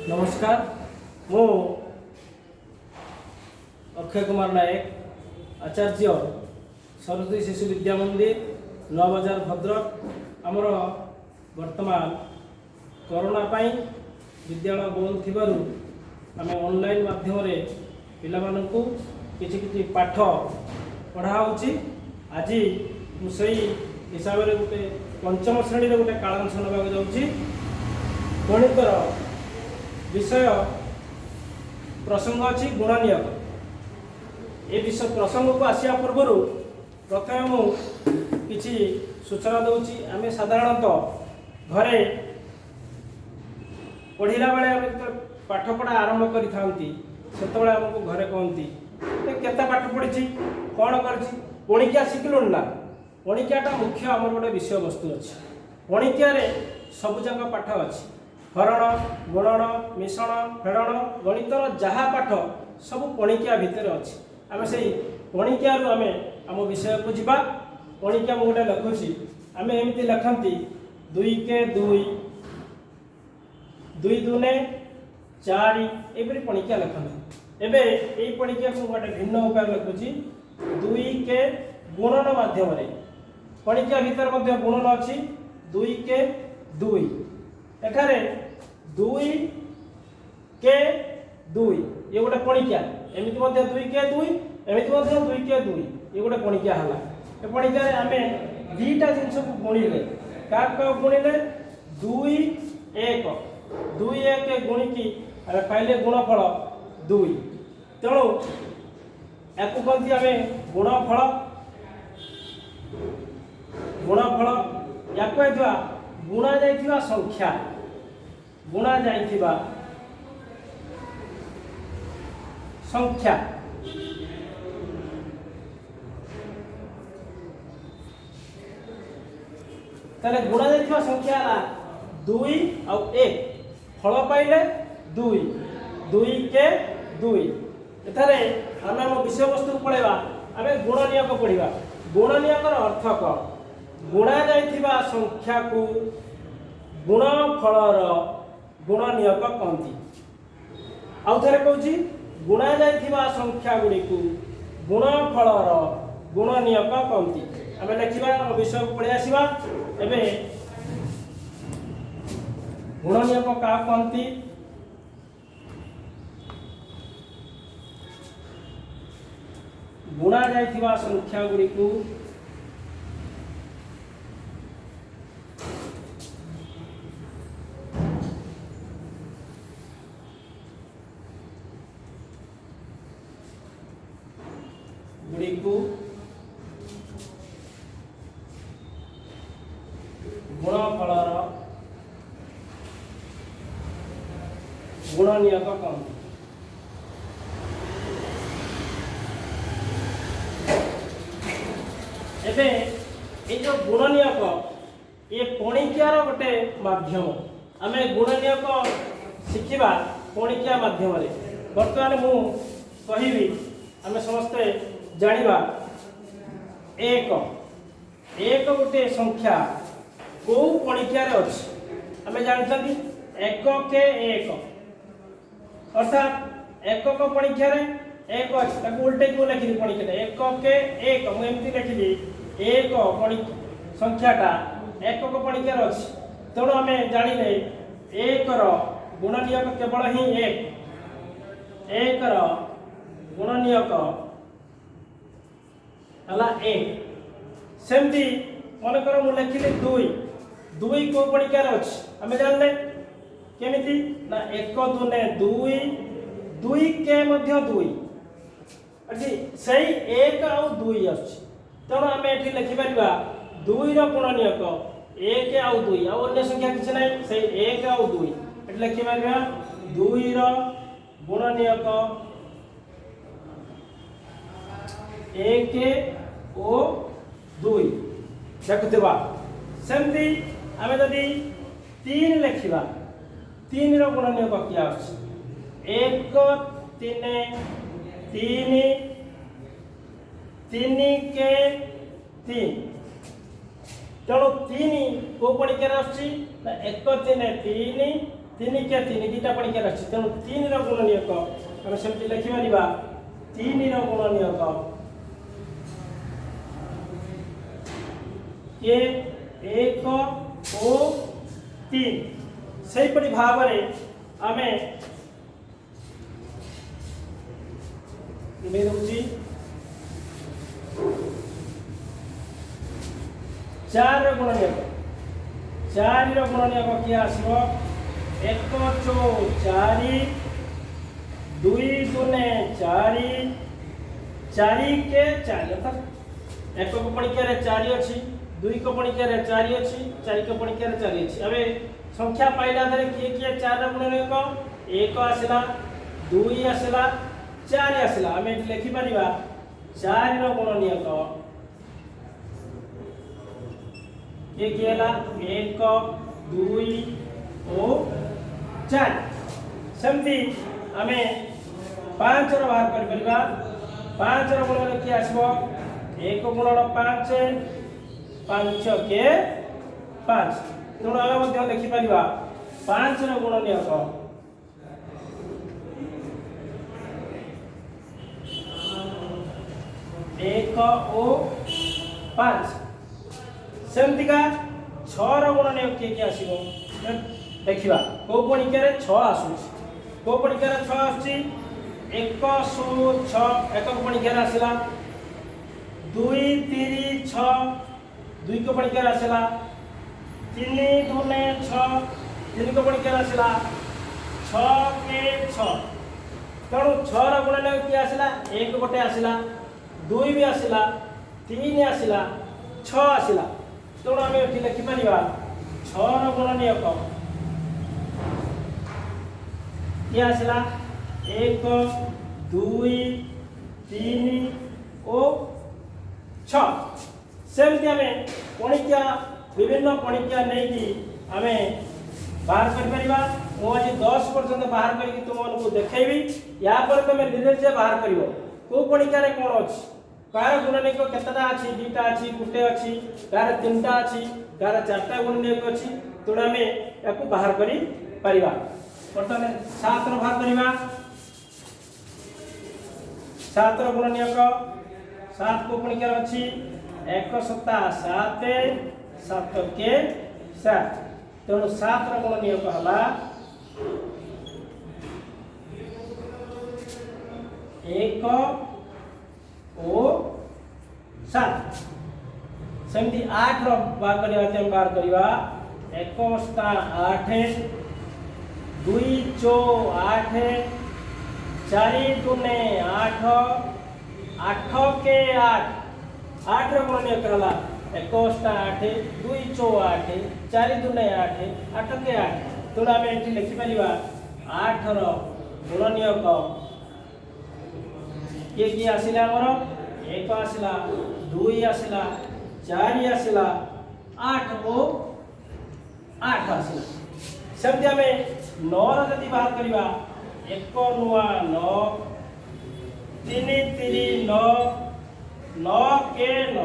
नमस्कार मु अक्षय कुमार नायक आचार्य सरस्वती शिशु विद्या मंदिर नौ बजार भद्रक आमर वर्तमान कोरोना पाई विद्यालय बंद थिबारु आमे ऑनलाइन माध्यम रे पिला मानकु किछि किछि पाठ पढ़ा होछि। आज मुई हिसाब से गोटे पंचम श्रेणी रे गोटे कालांश नबाक जाउछि। गणितर विषय प्रसंग अच्छी गुणनियोग। ये विषय प्रसंग को आसिया पूर्व प्रथम मु किछि सूचना दूची। आम साधारणतः घरे पढ़ला बेले आम पाठ पढ़ा आरंभ करते आमको घरे कहती केते पाठ पढ़ी कौन कर पणिकिया शिखिलुन ना। पणिकियाटा मुख्य आम गोटे विषय वस्तु अच्छी। पणिकिया सबुजाक पाठ अच्छी हरण गुणन मिश्रण फेड़न गणितर जहाँ पाठ सब पणिकिया भितर अच्छी। आम से पणिकिया आम आम विषय को जीवा। पणिकिया मुझे लिखुची आम एमती लिखती 2 के 2 2 दूने 4 एपरी पणिकिया लिखती। एबे यही पणिकिया को गोटे भिन्न उपाय लिखुची 2 के गुणन माध्यम पणिकिया भितर मध्य गुणन अच्छी 2 के 2 एठारे 2 के 2 ये गोटे पणिकिया एमती 2 के 2 एमती 2 के 2 ये गोटे पणिकिया है। ये पणिकिया आम दीटा जिनस को गुणिले क्या गुणिले 2 1 2 1 गुणिकी आम पाइले गुणफल 2 तेणु या कहती आम गुणफल गुणफल या गुणा जाइथिबा संख्या गुणा जाइथिबा संख्या ताले गुणा जाइथिबा संख्या ला 2 और 1 फल पाइले 2 2 के 2 एथारे आम आम विषय वस्तु पढ़ेबा आम गुणनियोग पढ़िबा। गुणनियोगर अर्थ कौन गुणा जाइथिबा संख्या को गुणफलर गुणनियोग कहती। आउ थे कहूँ गुणा जाइथिबा संख्या गुड़ी को गुणफलर गुणनियोग कहती। आम लिखा विषय को पढ़ी आसवा। एबे गुणनियोग क्या कहती गुणा जाइथिबा संख्या गुड़ी को गुणफलर गुणनियोग कहती। एबे ये जो गुणनियोग ये पणिकियार गोटे माध्यम आम गुणनियोग शिखा पणिकिया माध्यम बर्तमान मु कहबी आम समस्ते जानिबा 1 1 गोटे संख्या को पणिकियार अच्छी आम जानते 1 के 1 अर्थात 1 को पणिकियार 1 अच्छी उल्टे को लिखी पणिकिया 1 के 1 मुझे लिखी 1 संख्याटा 1 को पणिकियार अच्छी। तेणु आम जानिले 1 गुणनियोग केवल ही 1 गुणनियोग है 1 सेमती मनकर मुझे लिखिली 2 को पणिकियार अच्छी आम जानले केमिति ना 1 दूने 2 2 के मध्य 2 अच्छी से 1 आउ 2 अच्छी। तेणु आम ये लिखिपर 2 गुणनियोग 1 आउ 2 अन्य संख्या किसी ना से 1 आउ 2 ये लिखिपर 2 गुणनियोग 1 और 2 देखुवा। सेमती आम जदि 3 लिखा 3 गुणनियोग क्या अच्छी 1 3 3 3 के 3 तेणु 3 को पणिकियार आसुची 1 3 3 तीन के तीन दुटा पणिकार अच्छी तेणु तीन गुणनीयक आम सेमती लिखिपर तीन गुणनीयक ये एक और तीन से भाव आम चार गुणनीयक किए आसो एक चौ चारि दुई दुने चारि चारि के चारि अर्थात एक पणिकार चारि अच्छी दुई को पणिकार चारि अच्छी चारि को पणिकार चारि अच्छी अबे संख्या पाइला धरे किए किए चार गुणनीयक एक आसला दुई आसला चारि आसला आम ये लिखिपर चार गुणनीयक ये किए एक दुई और चार सेमती आम पाँच बाहर कर पाँच गुण किए आसो एक गुणन पाँच पांच के पाँच तेणु आम लिखिपर पाँच गुणनीयक एक और पाँच सेमतिका छर गुणनीयक किए किए आसो देखा कौ पणिकार छो पणिकार छ आसी एक शो छ एक पणिकार आसला दुई तीन छ दुई को पणिकार आसला तीन दुने छ तीन को पणिकार आसला छ के छ तेणु छर गुणनीयक किए आसला एक गोटे आसला दुई भी आसला तीन आसला छ आसला तेणु आम ये लिखिपर छर गुणनीयक किए आसला एक दुई तीन और छ सेमती आम पणिकिया विभिन्न पणिकिया नहीं आम बाहर कर मुझे 10 पर्यंत बाहर करके तुमको देखी या तुम निजे बाहर कर कौ पणिकार कौन अच्छी कार गुणनीयक केतटा अच्छी दुईटा अच्छी गोटे अच्छी कार तीन टा अच्छी कार चार्टा गुणनीयक अच्छी तेणु आम या बाहर कर बर्तमान 7 बाहर करवा 7 गुणनीयक 7 को पणिकार अच्छी एक सत्ता 7 7 के 7 तेणु 7 गुणनीयक है एक और 7 सेमती 8 बाहर करवा एक 8 दुई चौ 8 चारि दुने 8 8 के 8 8 गुणनीयक है एक 8 दुई चौ 8 चारि दुने 8 8 के 8 तेणु आम ये लिखिपर 8 गुणनीयक किए किए आसला आमर एक आसला दुई आसला चारि आसला 8 और 8 आसला सेमती आम 9 जदि बाहर करवा एक नुआ 9 तीन तीन 9 9 के 9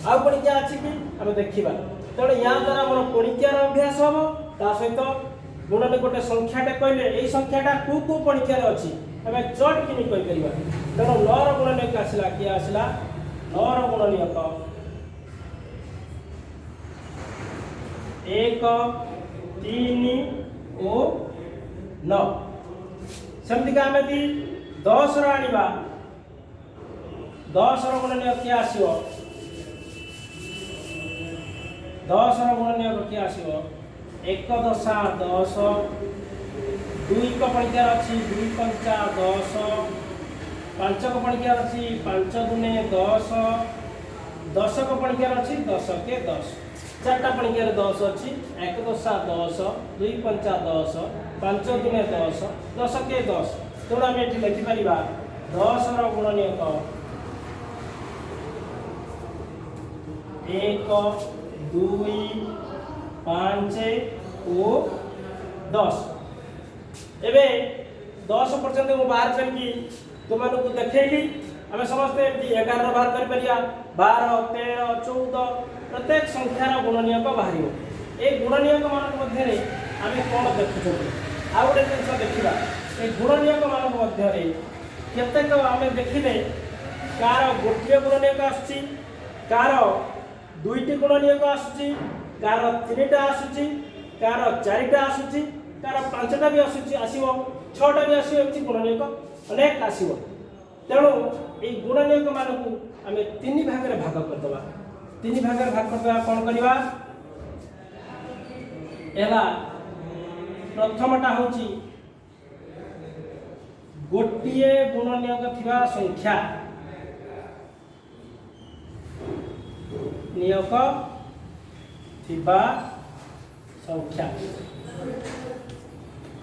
आउ पणिकिया अच्छी कि आम देखा तेणु या द्वारा मोर पणिकियार अभ्यास हम ता सहित गुणन गोटे संख्याटे कहले यही संख्याटा कौ पणिकियार अच्छी आम चट कि कहीपर तेणु 9 गुणनीयक आसला किए आसला 9 गुणनीयक एक तीन और 9 सेमती आम यदि 10 आनिबा 10 गुणनीयक किए आसो 10 गुणनीयक किए आसो एक दशा 10 दुई को पणिकार अच्छी दुई पंचा 10 पांच को पणिकार अच्छी 5 दुने 10 10 को पणिकार अच्छी 10 के 10 चार्टा पणिकार 10 अच्छी एक दशा 10 दुई पंचा 10 5 दुने 10 10 के 10 तेणु आम ये लिखिपर 10 गुणनीयक एक दुई 5 और 10 एबे 10 पर्यंत मु बाहर करके तुमको देखली आम समस्ते 11 बाहर कर 12 13 14 प्रत्येक संख्यार गुणनीयक बाहर ये गुणनीयक मान मध्य आम कौन देखुं आउ गोटे जिन देखा ये गुण नियोग मान मध्य केतेक आम देखिले कार गोटे गुण नियोग आसुची कार दुईटी गुण नियोग आसुची कार तीनटा आसुची कार चारिटा आसुची कार पांचटा भी आसुची आसीबो छटा भी आसीबो एमती गुण नियोग अनेक आसीबो तेणु ये गुण नियोग मानकु आमे तीन भाग रे भाग करदबा तीन भाग रे भाग करदबा कोन करबा एला प्रथमटा होची गोटिए गुण नियोग थिबा संख्या नियोग थिबा संख्या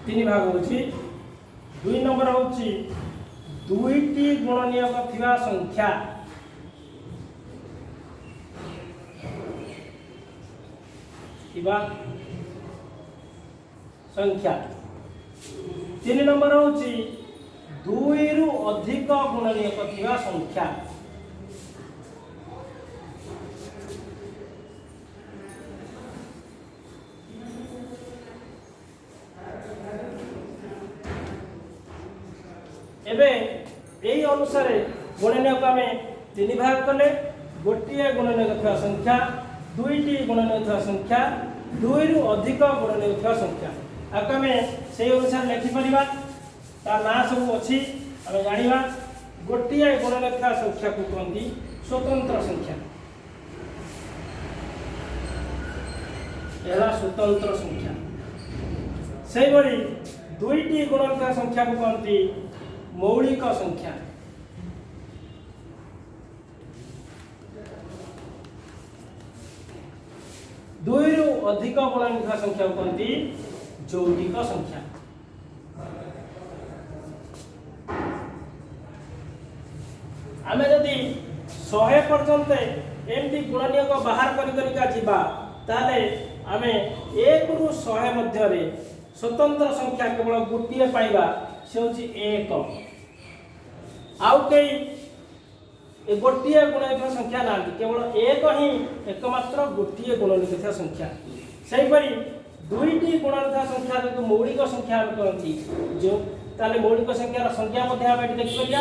तीन भाग होची दुई नंबर होची दुईटी गुण नियोग थिबा संख्या थिबा संख्या तीन नंबर होची दुई रु अधिक गुण नियोग थिबा संख्या एबे यही अनुसार गुण नियोग आम तीन भाग कले गोटे गुण नियोग थिबा संख्या दुईटी गुण नियोग थिबा संख्या दुई रु अधिक गुण नियोग थिबा संख्या आम से अनुसार लिखिपर ता ना सब अच्छी आम जाना गोटे गुण नियोग थिबा संख्या को कहती स्वतंत्र संख्या एला स्वतंत्र संख्या से भली दुईटी गुण थिबा संख्या को कहती मौलिक संख्या दुई रु अधिक गुण थिबा संख्या को कहती यौगिक संख्या आम जदि 100 पर्यंत एमती गुण नियोग बाहर करिका जिबा ताले आमे 1 रु 100 मध्य रे स्वतंत्र संख्या केवल गोटे पाइबा से होची 1 आउ कई ए गोटे गुण नियोग संख्या ना केवल 1 ही एकमात्र गोटे गुण नियोग संख्या सही परी दुईटी गुण नियोग संख्या जो मौलिक संख्या कहती जो ताले मौलिक संख्यार संख्या मध्य आम ये देखिए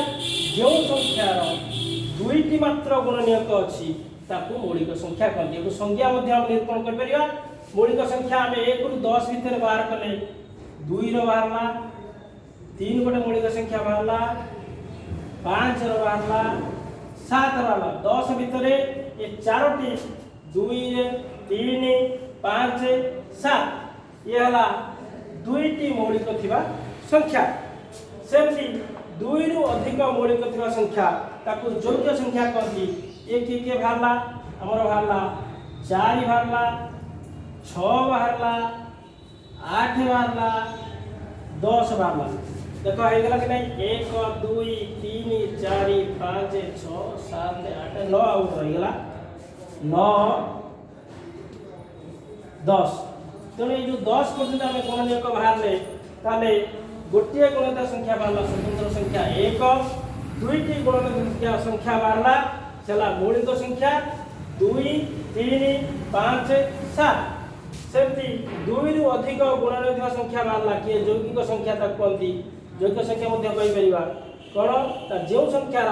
जो संख्यार दुईटी मात्र गुण नियोग अच्छी ताकू मौलिक संख्या कहती है संज्ञा मध्य हम निरूपण कर परिया मौलिक संख्या आम 1 रु 10 भितर बाहर कले 2 रो बाहरला 3 गोटे मौलिक संख्या बाहरला 5 रो बाहरला 7 रो बाहरला 10 भितर ये चारोटी 2 3 5 7 ये हला दुईटी मौलिक थिबा संख्या सेमती 2 रु अधिक मौलिक थिबा संख्या ताकू योग्य संख्या कहती एक के बाहरला हमर बाहरला 4 बाहरला 6 बाहरला 8 बाहरला 10 बाहरला देखो हे गला कि नहीं 1 2 3 4 5 6 7 8 9 आउट रह गला 9 10 तेणु ये जो 10 पर्यंत आम गुण नियोग बाहर ताले गोटे गुणित संख्या बाहरला स्वतंत्र संख्या 1 दुईटी गुणित संख्या बाहरला चला मौलिक संख्या 2 3 5 7 सेमती 2 रु अधिक गुण नियोग संख्या बाहरला कि यौगिक संख्या तक कहती यौगिक संख्या मध्य कहि परिबा कोन ता जो संख्यार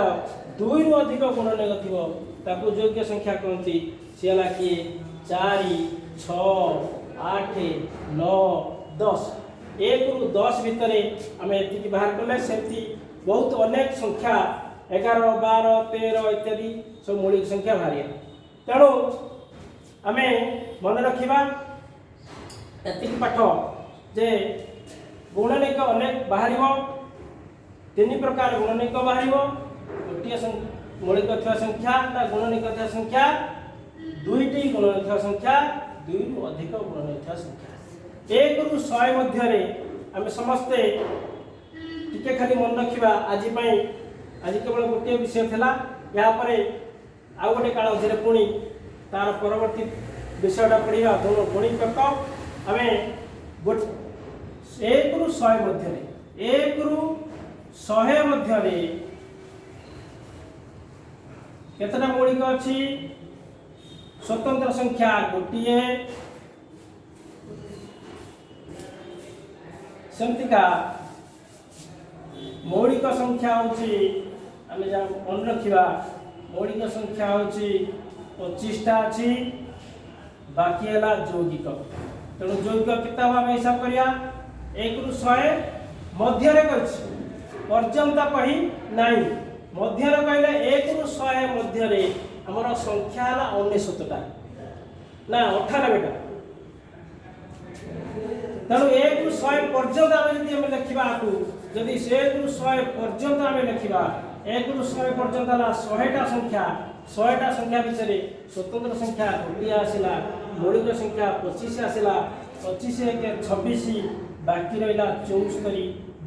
2 रु अधिक गुण नियोग थिबो ताकू यौगिक संख्या कहती सेला कि 4 6 8 9 10 1 रु 10 भितर आम ये बाहर कले सेमती बहुत अनेक संख्या 11 12 13 इत्यादि सब मौलिक संख्या बाहर तेणु आम मन रखा एतिक पाठ जे गुण नियोग अनेक बाहर 3 प्रकार गुण नियोग बाहर गोटे मौलिक थिबा संख्या गुण नियोग थिबा संख्या दुईटी गुण नियोग थिबा संख्या 2 रु अधिक गुण नियोग थिबा संख्या 1 रु 100 मध्य आम समस्ते टिके खाली मन रखा आज केवल गोटे विषय थिला या परे आउ गोटे काल जे पुणी तार परवर्ती विषयटा पढ़ा दोनों गुणितक आम 1 रु 100 मध्य 1 रु 100 मध्य केतटा मौलिक अच्छी स्वतंत्र संख्या गोटे सेमतिका मौलिक संख्या होची आमे जा मन रखिबा मौलिक संख्या होची 25टा अछि बाकी हला यौगिक तेणु यौगिक केता हम हिसाब करिया 1 रु 100 मध्य रे करछि पर्यंत कहि नाही मध्य रे कहले 1 रु 100 मध्य रे हमर संख्या हला 99टा ना 98टा तेणु 1 रु 100 पर्यंत आमे जदि हम लिखिबा आकु जदि 1 रु 100 पर्यंत आमे लिखिबा 1 रु 100 पर्यंत हला 100टा संख्या 100टा संख्या भितरे स्वतंत्र संख्या गोटे आसिला मौलिक संख्या 25 आसिला 25 एक 26 बाकी रहिला 74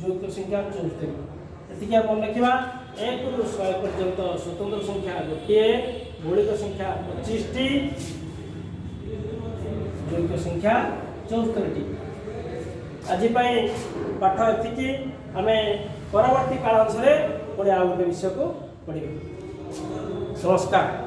यौगिक संख्या 74 एतिके हम लिखिबा 1 रु 100 पर्यंत स्वतंत्र संख्या गोटे मौलिक संख्या 25 टी यौगिक संख्या 74 टी आज पाठ एतिकी आमे परवर्ती काल अनुसार पुणी आ गोटे विषय को पढ़िबे। नमस्कार।